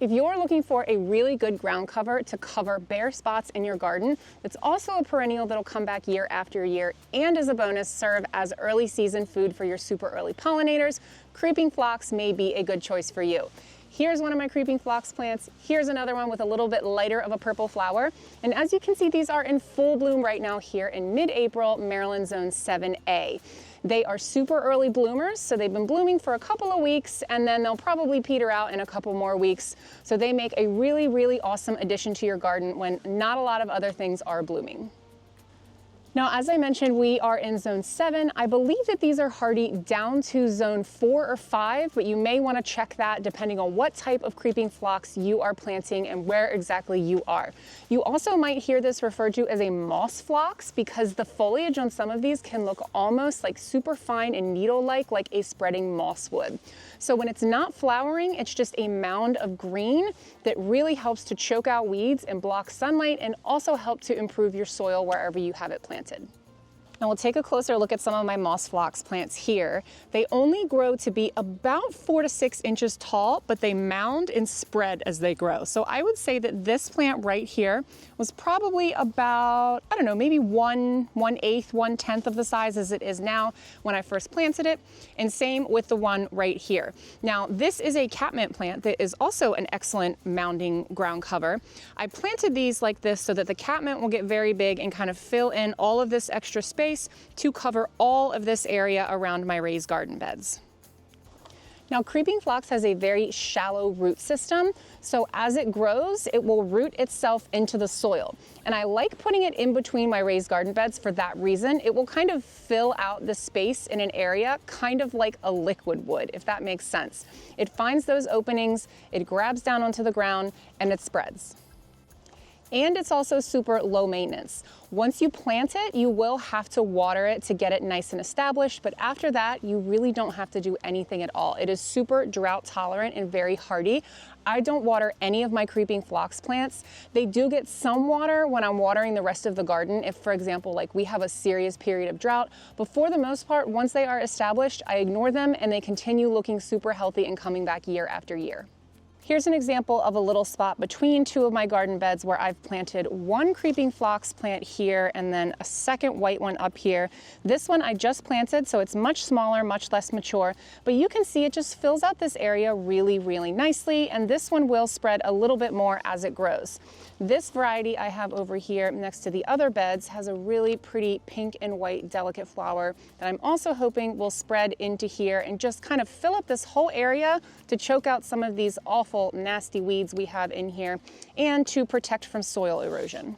If you're looking for a really good ground cover to cover bare spots in your garden, it's also a perennial that'll come back year after year and as a bonus serve as early season food for your super early pollinators, creeping phlox may be a good choice for you. Here's one of my creeping phlox plants. Here's another one with a little bit lighter of a purple flower. And as you can see, these are in full bloom right now here in mid-April, Maryland Zone 7A. They are super early bloomers, so they've been blooming for a couple of weeks and then they'll probably peter out in a couple more weeks. So they make a really, really awesome addition to your garden when not a lot of other things are blooming. Now, as I mentioned, we are in zone 7. I believe that these are hardy down to zone 4 or 5, but you may want to check that depending on what type of creeping phlox you are planting and where exactly you are. You also might hear this referred to as a moss phlox because the foliage on some of these can look almost like super fine and needle-like, like a spreading moss would. So when it's not flowering, it's just a mound of green that really helps to choke out weeds and block sunlight and also help to improve your soil wherever you have it planted. Now we'll take a closer look at some of my moss phlox plants here. They only grow to be about 4 to 6 inches tall, but they mound and spread as they grow. So I would say that this plant right here was probably about, I don't know, maybe 1/8, 1/10 of the size as it is now when I first planted it. And same with the one right here. Now this is a catmint plant that is also an excellent mounding ground cover. I planted these like this so that the catmint will get very big and kind of fill in all of this extra space to cover all of this area around my raised garden beds. Now, creeping phlox has a very shallow root system, so as it grows, it will root itself into the soil. And I like putting it in between my raised garden beds for that reason. It will kind of fill out the space in an area, kind of like a liquid would, if that makes sense. It finds those openings, it grabs down onto the ground, and it spreads. And it's also super low maintenance. Once you plant it, you will have to water it to get it nice and established, but after that, you really don't have to do anything at all. It is super drought tolerant and very hardy. I don't water any of my creeping phlox plants. They do get some water when I'm watering the rest of the garden. If, for example, like we have a serious period of drought, but for the most part, once they are established, I ignore them and they continue looking super healthy and coming back year after year. Here's an example of a little spot between two of my garden beds where I've planted one creeping phlox plant here and then a second white one up here. This one I just planted, so it's much smaller, much less mature, but you can see it just fills out this area really, really nicely, and this one will spread a little bit more as it grows. This variety I have over here next to the other beds has a really pretty pink and white delicate flower that I'm also hoping will spread into here and just kind of fill up this whole area to choke out some of these awful nasty weeds we have in here and to protect from soil erosion.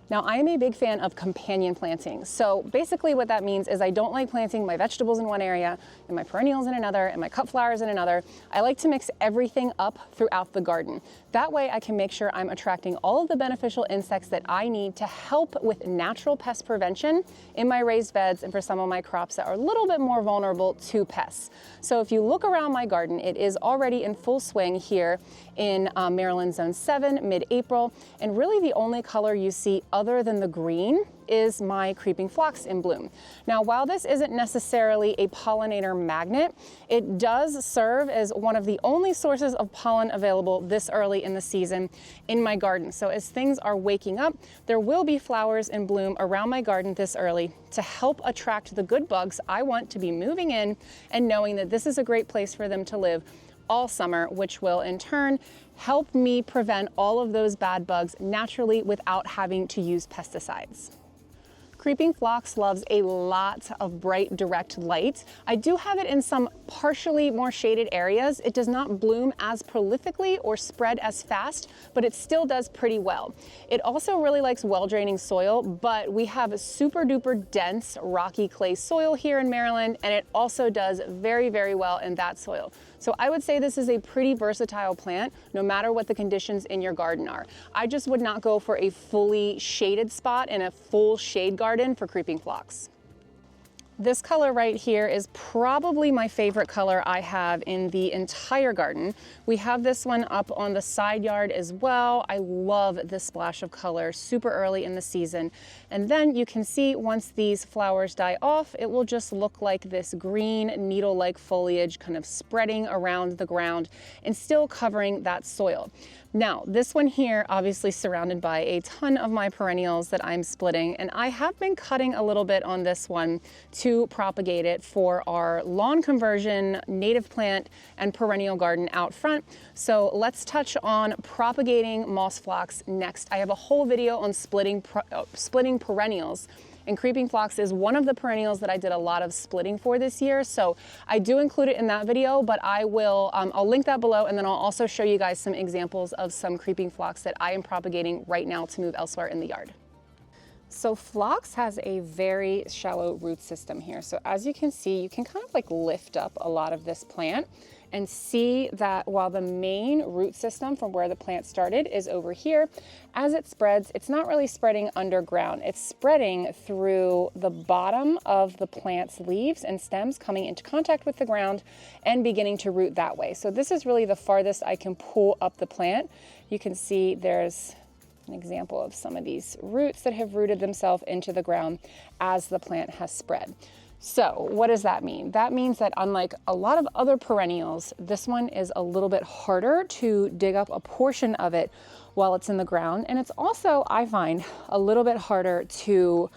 Now, I am a big fan of companion planting. So basically what that means is I don't like planting my vegetables in one area and my perennials in another and my cut flowers in another. I like to mix everything up throughout the garden. That way I can make sure I'm attracting all of the beneficial insects that I need to help with natural pest prevention in my raised beds and for some of my crops that are a little bit more vulnerable to pests. So if you look around my garden, it is already in full swing here in Maryland Zone 7, mid-April, and really the only color you see other than the green is my creeping phlox in bloom. Now, while this isn't necessarily a pollinator magnet, it does serve as one of the only sources of pollen available this early in the season in my garden. So as things are waking up, there will be flowers in bloom around my garden this early to help attract the good bugs I want to be moving in and knowing that this is a great place for them to live all summer, which will in turn help me prevent all of those bad bugs naturally without having to use pesticides. Creeping phlox loves a lot of bright, direct light. I do have it in some partially more shaded areas. It does not bloom as prolifically or spread as fast, but it still does pretty well. It also really likes well-draining soil, but we have a super duper dense rocky clay soil here in Maryland, and it also does very, very well in that soil. So I would say this is a pretty versatile plant, no matter what the conditions in your garden are. I just would not go for a fully shaded spot in a full shade garden for creeping phlox. This color right here is probably my favorite color I have in the entire garden. We have this one up on the side yard as well. I love this splash of color super early in the season. And then you can see once these flowers die off, it will just look like this green needle-like foliage kind of spreading around the ground and still covering that soil. Now, this one here, obviously surrounded by a ton of my perennials that I'm splitting, and I have been cutting a little bit on this one to propagate it for our lawn conversion, native plant, and perennial garden out front. So let's touch on propagating moss phlox next. I have a whole video on splitting perennials. And creeping phlox is one of the perennials that I did a lot of splitting for this year. So I do include it in that video, but I will, I'll link that below, and then I'll also show you guys some examples of some creeping phlox that I am propagating right now to move elsewhere in the yard. So phlox has a very shallow root system here. So as you can see, you can kind of like lift up a lot of this plant and see that while the main root system from where the plant started is over here, as it spreads, it's not really spreading underground. It's spreading through the bottom of the plant's leaves and stems, coming into contact with the ground and beginning to root that way. So this is really the farthest I can pull up the plant. You can see there's an example of some of these roots that have rooted themselves into the ground as the plant has spread. So what does that mean? That means that unlike a lot of other perennials, this one is a little bit harder to dig up a portion of it while it's in the ground. And it's also, I find, a little bit harder to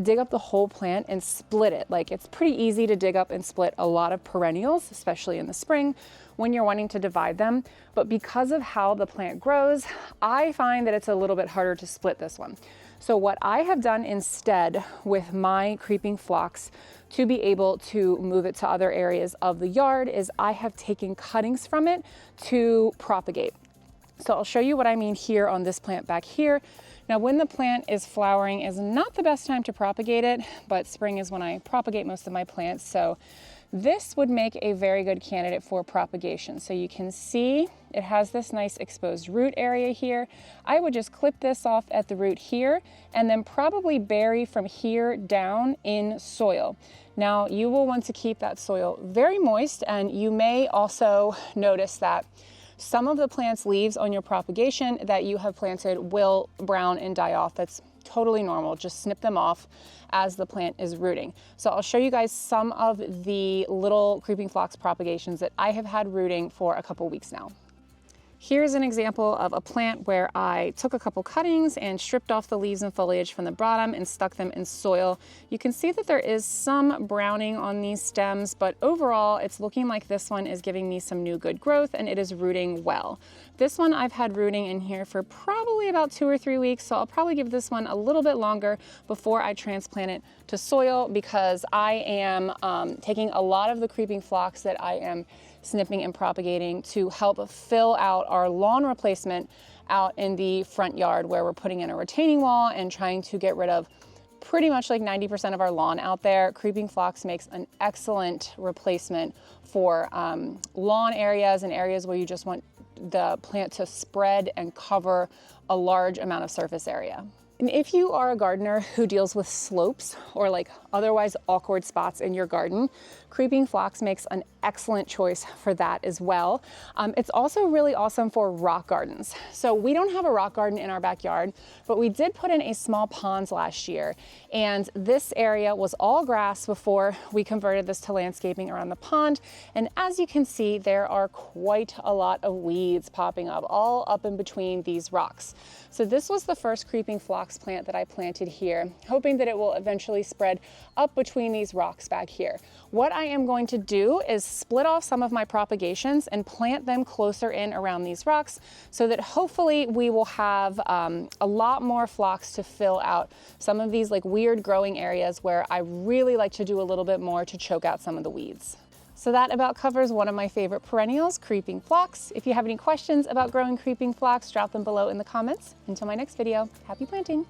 dig up the whole plant and split it. Like, it's pretty easy to dig up and split a lot of perennials, especially in the spring when you're wanting to divide them. But because of how the plant grows, I find that it's a little bit harder to split this one. So what I have done instead with my creeping phlox to be able to move it to other areas of the yard is I have taken cuttings from it to propagate. So I'll show you what I mean here on this plant back here. Now, when the plant is flowering is not the best time to propagate it, but spring is when I propagate most of my plants. So this would make a very good candidate for propagation. So you can see it has this nice exposed root area here. I would just clip this off at the root here and then probably bury from here down in soil. Now, you will want to keep that soil very moist, and you may also notice that some of the plant's leaves on your propagation that you have planted will brown and die off. That's totally normal. Just snip them off as the plant is rooting. So I'll show you guys some of the little creeping phlox propagations that I have had rooting for a couple weeks now. Here's an example of a plant where I took a couple cuttings and stripped off the leaves and foliage from the bottom and stuck them in soil. You can see that there is some browning on these stems, but overall it's looking like this one is giving me some new good growth and it is rooting well. This one I've had rooting in here for probably about 2 or 3 weeks, so I'll probably give this one a little bit longer before I transplant it to soil, because I am taking a lot of the creeping phlox that I am snipping and propagating to help fill out our lawn replacement out in the front yard, where we're putting in a retaining wall and trying to get rid of pretty much like 90% of our lawn out there. Creeping phlox makes an excellent replacement for lawn areas and areas where you just want the plant to spread and cover a large amount of surface area. And if you are a gardener who deals with slopes or like otherwise awkward spots in your garden, creeping phlox makes an excellent choice for that as well. It's also really awesome for rock gardens. So we don't have a rock garden in our backyard, but we did put in a small pond last year. And this area was all grass before we converted this to landscaping around the pond. And as you can see, there are quite a lot of weeds popping up, all up in between these rocks. So this was the first creeping phlox plant that I planted here, hoping that it will eventually spread up between these rocks back here. What I am going to do is split off some of my propagations and plant them closer in around these rocks, so that hopefully we will have a lot more phlox to fill out some of these like weird growing areas where I really like to do a little bit more to choke out some of the weeds. So that about covers one of my favorite perennials, creeping phlox. If you have any questions about growing creeping phlox, drop them below in the comments. Until my next video, happy planting.